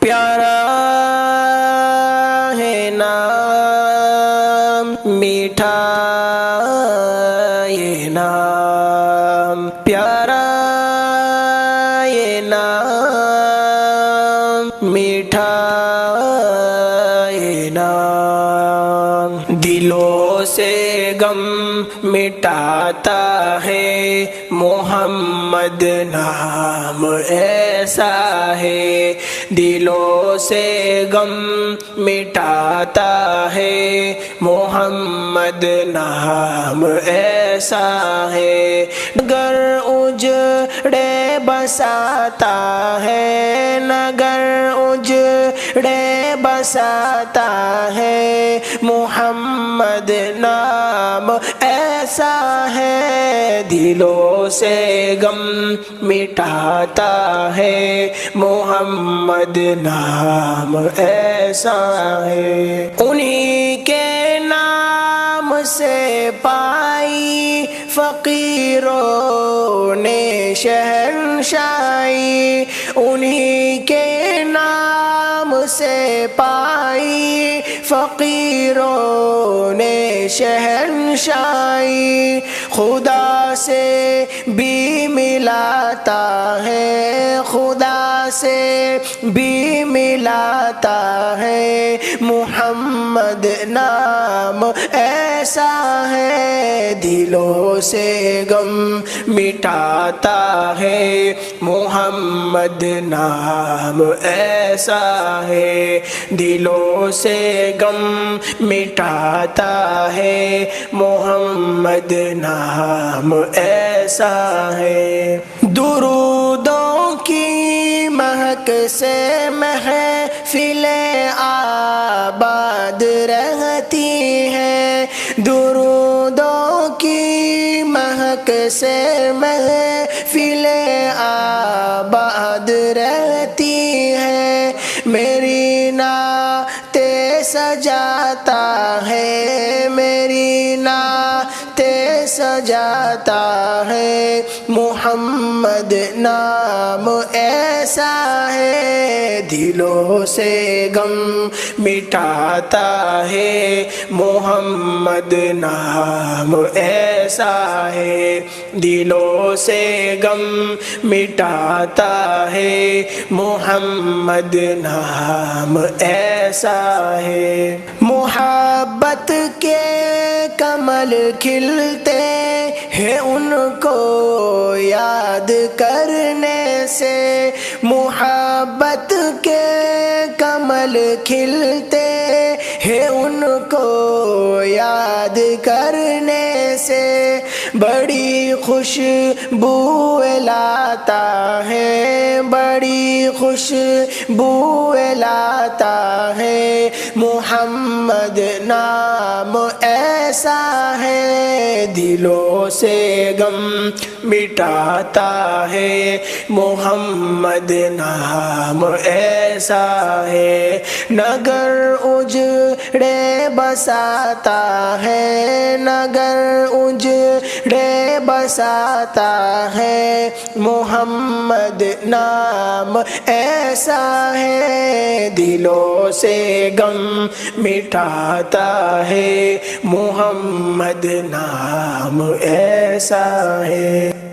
پیارا ہے نام میٹھا یہ نام، پیارا یہ نام میٹھا یہ نام، دلوں سے غم مٹاتا ہے محمد نام ایسا ہے، دلوں سے غم مٹاتا ہے محمد نام ایسا ہے، نگر اجڑے بساتا ہے، نگر اجڑے بساتا ہے محمد نام ایسا ہے، دلوں سے غم مٹاتا ہے محمد نام ایسا ہے، انہی کے نام سے پائی فقیروں نے شہنشاہی، انہی کے نام سے پائی فقیروں نے شہنشاہی، خدا سے بھی ملاتا ہے، خدا سے بھی ملاتا ہے محمد نام ایسا ہے، دلوں سے غم مٹاتا ہے محمد نام ایسا ہے، دلوں سے غم مٹاتا ہے محمد نام ایسا ہے، درودوں کی مہک سے محفلیں آباد رہتی ہیں، درودوں کی مہک سے محفلیں آباد رہتی ہیں، میری نعتیں سجاتا ہے، میری نعتیں سجاتا ہے محمد نام ایسا ہے، دلوں سے غم مٹاتا ہے محمد نام ایسا ہے، دلوں سے غم مٹاتا ہے محمد نام ایسا ہے، محبت کے کمل کھلتے ہیں ان کو یاد کرنے سے، محبت کے کمل کھلتے ہیں ان کو یاد کرنے سے، بڑی خوشبو لاتا ہے، بڑی خوشبو لاتا ہے محمد نام ایسا ہے، دلوں سے غم مٹاتا ہے محمد نام ایسا ہے، نگر اجڑے بساتا ہے، نگر اجڑے بساتا ہے محمد نام ایسا ہے، دلوں سے غم مٹاتا ہے محمد نام ایسا ہے۔